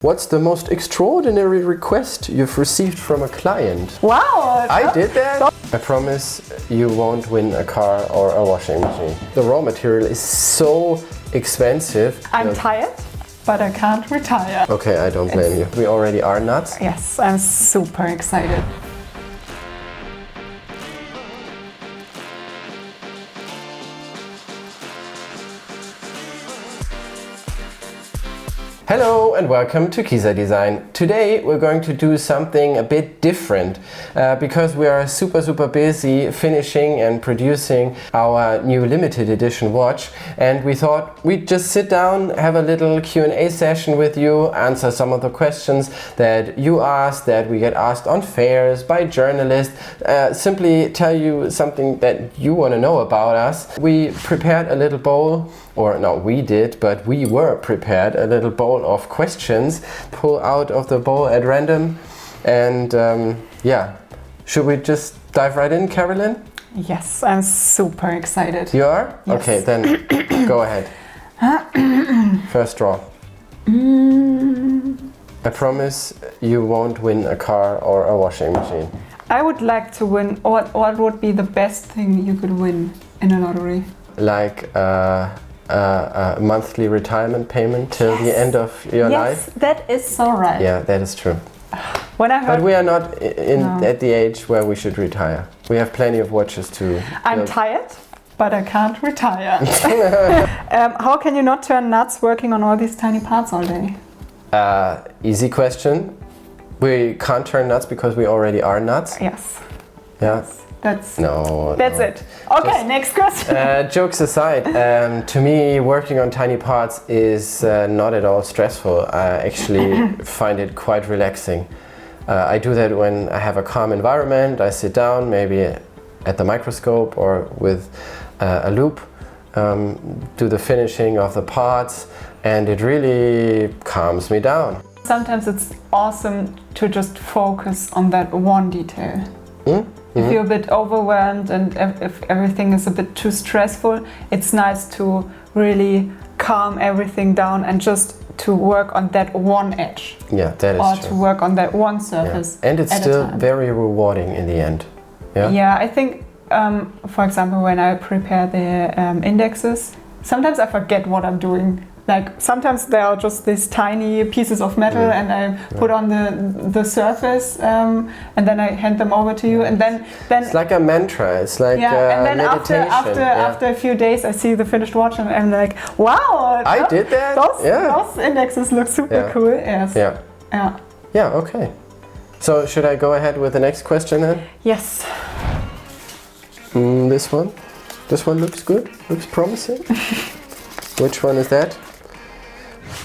What's the most extraordinary request you've received from a client? Wow! I did that? I promise you won't win a car or a washing machine. The raw material is so expensive. I'm tired, but I can't retire. Okay, I don't blame you. We already are nuts. Yes, I'm super excited. Hello and welcome to Kieser Design. Today we're going to do something a bit different because we are super busy finishing and producing our new limited edition watch, and we thought we'd just sit down, have a little Q&A session with you, answer some of the questions that you asked, that we get asked on fairs by journalists, simply tell you something that you want to know about us. We prepared a little bowl, or no, we did, but we were prepared a little bowl of questions, pull out of the bowl at random, and yeah, should we just dive right in, Carolin? Yes, I'm super excited. You are? Yes. Okay, then go ahead. First draw. I promise you won't win a car or a washing machine. I would like to win. What would be the best thing you could win in a lottery? Like a monthly retirement payment till the end of your life? Yes, that is so right. Yeah, that is true. When I heard, but we are not at the age where we should retire. We have plenty of watches to I'm tired, but I can't retire. How can you not turn nuts working on all these tiny parts all day? Easy question. We can't turn nuts because we already are nuts. Yes. Yeah. That's it. Okay, next question. Jokes aside, to me working on tiny parts is not at all stressful. I actually find it quite relaxing. I do that when I have a calm environment. I sit down, maybe at the microscope or with a loupe, do the finishing of the parts, and it really calms me down. Sometimes it's awesome to just focus on that one detail. If you're a bit overwhelmed and if everything is a bit too stressful, it's nice to really calm everything down and just to work on that one edge. Yeah, that is or true. To work on that one surface. Yeah. And it's still very rewarding in the end. Yeah, yeah, I think, for example, when I prepare the indexes, sometimes I forget what I'm doing. Like sometimes there are just these tiny pieces of metal and I put on the surface and then I hand them over to you, and then it's like a mantra. It's like and then meditation. after a few days I see the finished watch and I'm like, wow! I did that. Those indexes look super cool. Yes. Yeah. Okay. So should I go ahead with the next question then? Yes. This one. This one looks good. Looks promising. Which one is that?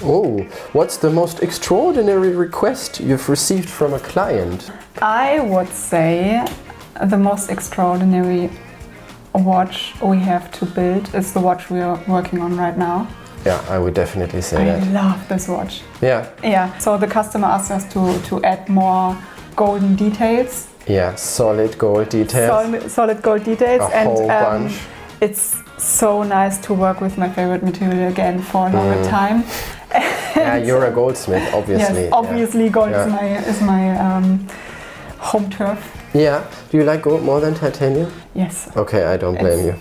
Oh, what's the most extraordinary request you've received from a client? I would say the most extraordinary watch we have to build is the watch we are working on right now. Yeah, I would definitely say that. I love this watch. Yeah. Yeah, so the customer asked us to add more golden details. Yeah, solid gold details. Solid gold details. A whole bunch. It's so nice to work with my favorite material again for a longer time. Yeah, you're a goldsmith, obviously. Yes, obviously gold is my home turf. Yeah. Do you like gold more than titanium? Yes. Okay, I don't blame you.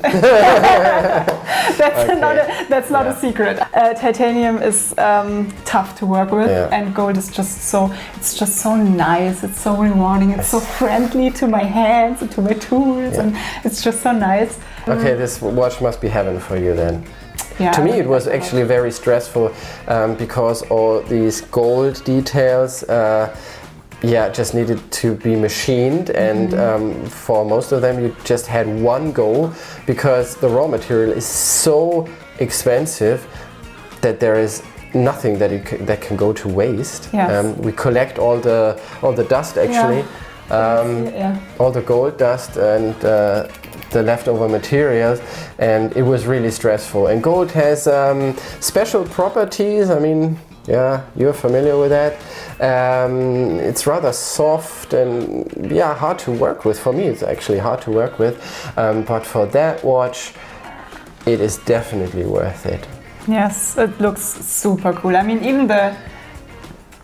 That's not a secret. Titanium is tough to work with, and gold is just so nice. It's so rewarding. It's so friendly to my hands and to my tools, and it's just so nice. Okay, this watch must be heaven for you then. Yeah, to me it was actually very stressful because all these gold details just needed to be machined, and for most of them you just had one go because the raw material is so expensive that there is nothing that can go to waste. Yes. We collect all the dust actually, all the gold dust and the leftover materials, and it was really stressful. And gold has special properties. I mean, yeah, you're familiar with that. It's rather soft and hard to work with. For me, it's actually hard to work with, but for that watch, it is definitely worth it. Yes, it looks super cool. I mean, even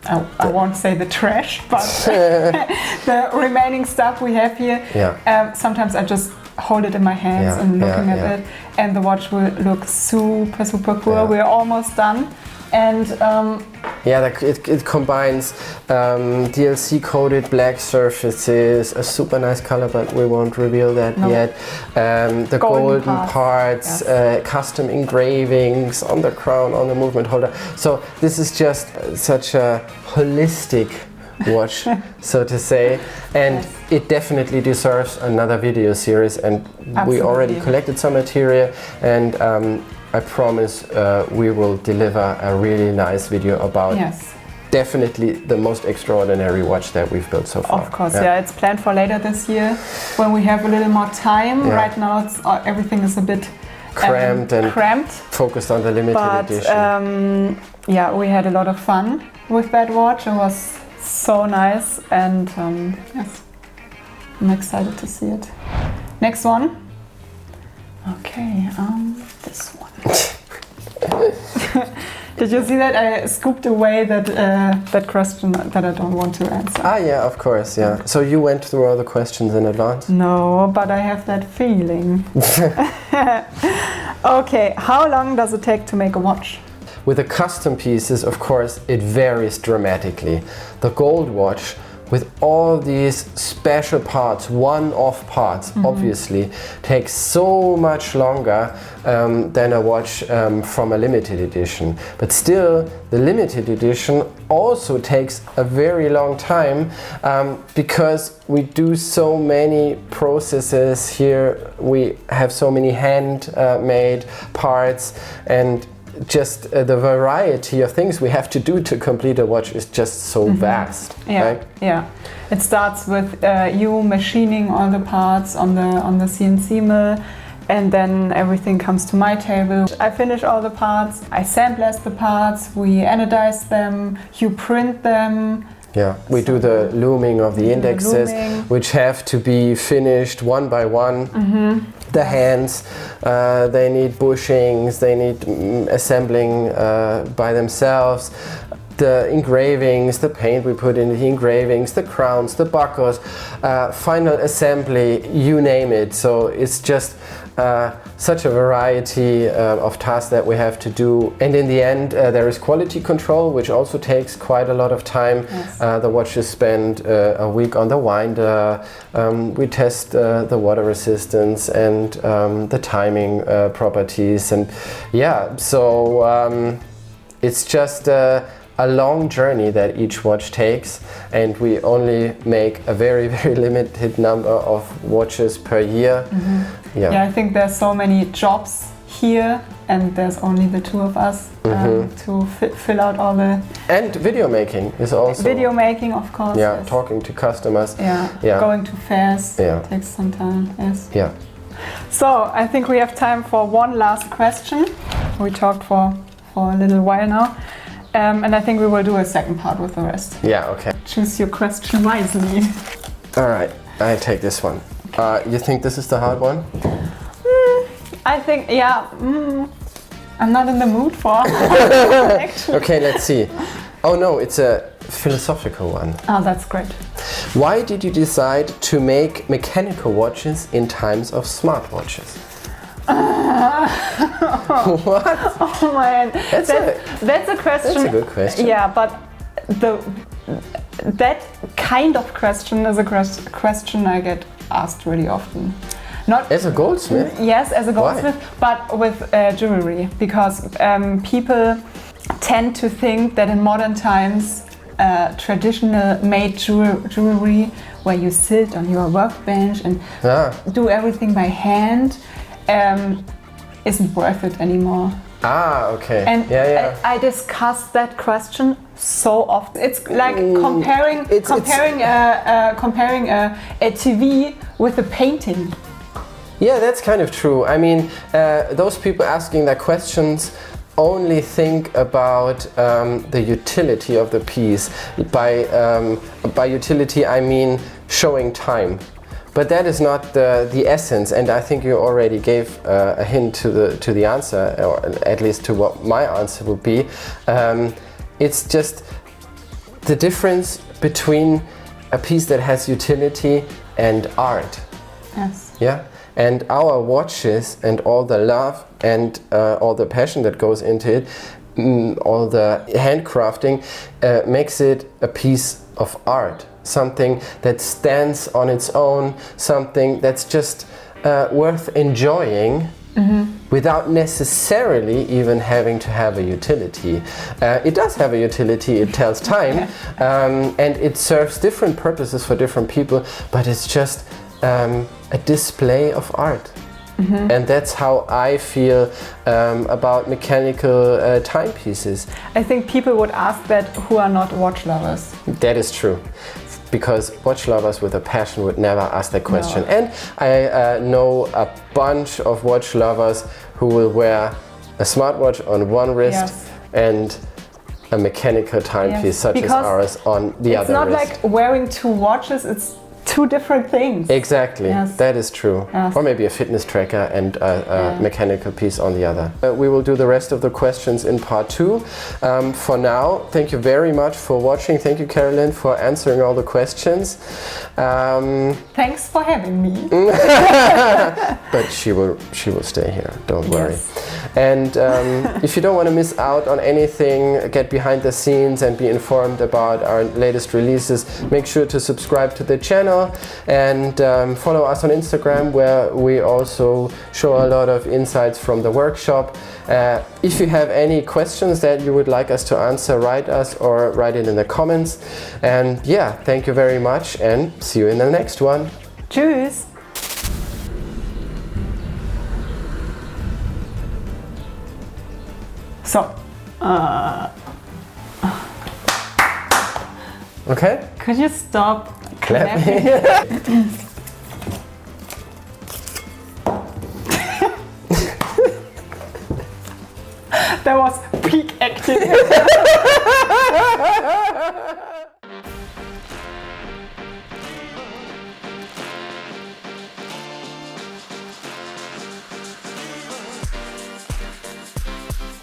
I won't say the trash, but the remaining stuff we have here. Yeah. Sometimes I just hold it in my hands and looking at it, and the watch will look super, super cool. Yeah. We're almost done. And it combines DLC coated black surfaces, a super nice color, but we won't reveal that yet. The golden parts, custom engravings on the crown, on the movement holder. So this is just such a holistic watch, so to say, and it definitely deserves another video series. And we already collected some material, and I promise we will deliver a really nice video about definitely the most extraordinary watch that we've built so far. Of course, it's planned for later this year when we have a little more time. Yeah. Right now everything is a bit cramped, focused on the limited edition. We had a lot of fun with that watch. It was so nice, and yes, I'm excited to see it. Next one. Okay, this one. Did you see that? I scooped away that question that I don't want to answer. Ah, yeah, of course, yeah. So you went through all the questions in advance? No, but I have that feeling. Okay, how long does it take to make a watch? With the custom pieces, of course, it varies dramatically. The gold watch, with all these special parts, one-off parts, obviously, takes so much longer than a watch from a limited edition. But still, the limited edition also takes a very long time because we do so many processes here. We have so many hand-made parts, and just the variety of things we have to do to complete a watch is just so vast. Right? Yeah. It starts with you machining all the parts on the CNC mill, and then everything comes to my table. I finish all the parts, I sandblast the parts, we anodize them, you print them. Yeah, we do the looming of the indexes, which have to be finished one by one. The hands, they need bushings, they need assembling by themselves. The engravings, the paint we put in the engravings, the crowns, the buckles, final assembly, you name it. So it's just such a variety of tasks that we have to do. And in the end, there is quality control, which also takes quite a lot of time. Yes. The watches spend a week on the winder. We test the water resistance and the timing properties. And yeah, so it's just a long journey that each watch takes, and we only make a very, very limited number of watches per year. Yeah, I think there's so many jobs here, and there's only the two of us to fill out all the... And video making is also... Video making, of course. Yeah, yes. Talking to customers. Yeah, going to fairs takes some time, yes. Yeah. So, I think we have time for one last question. We talked for a little while now. And I think we will do a second part with the rest. Yeah, okay. Choose your question wisely. All right, I take this one. You think this is the hard one? I think, I'm not in the mood for actually. Okay, let's see. Oh no, it's a philosophical one. Oh, that's great. Why did you decide to make mechanical watches in times of smartwatches? What? Oh man, that's a question. That's a good question. Yeah, but that kind of question is a question I get asked really often. Not as a goldsmith? Yes, as a goldsmith. Why? But with jewelry, because people tend to think that in modern times traditional made jewelry, where you sit on your workbench and do everything by hand, isn't worth it anymore. Ah, okay. And I discuss that question so often. It's like comparing a TV with a painting. Yeah, that's kind of true. I mean, those people asking that questions only think about the utility of the piece. By utility, I mean showing time. But that is not the essence, and I think you already gave a hint to the answer, or at least to what my answer would be. It's just the difference between a piece that has utility and art. Yes. Yeah, and our watches and all the love and all the passion that goes into it, all the handcrafting makes it a piece of art, something that stands on its own, something that's just worth enjoying. Without necessarily even having to have a utility. It does have a utility, it tells time, and it serves different purposes for different people, but it's just a display of art. And that's how I feel about mechanical timepieces. I think people would ask that who are not watch lovers. That is true. Because watch lovers with a passion would never ask that question. No. And I know a bunch of watch lovers who will wear a smartwatch on one wrist and a mechanical timepiece such as ours on the other wrist. It's not like wearing two watches, it's two different things. Exactly, that is true. Or maybe a fitness tracker and a mechanical piece on the other. We will do the rest of the questions in part 2. For now, thank you very much for watching. Thank you, Carolin, for answering all the questions. Thanks for having me. But she will stay here, don't worry. And if you don't want to miss out on anything, get behind the scenes and be informed about our latest releases, make sure to subscribe to the channel and follow us on Instagram, where we also show a lot of insights from the workshop. If you have any questions that you would like us to answer, write us or write it in the comments. And yeah, thank you very much and see you in the next one. Tschüss! So, okay? Could you stop clapping? That was peak acting.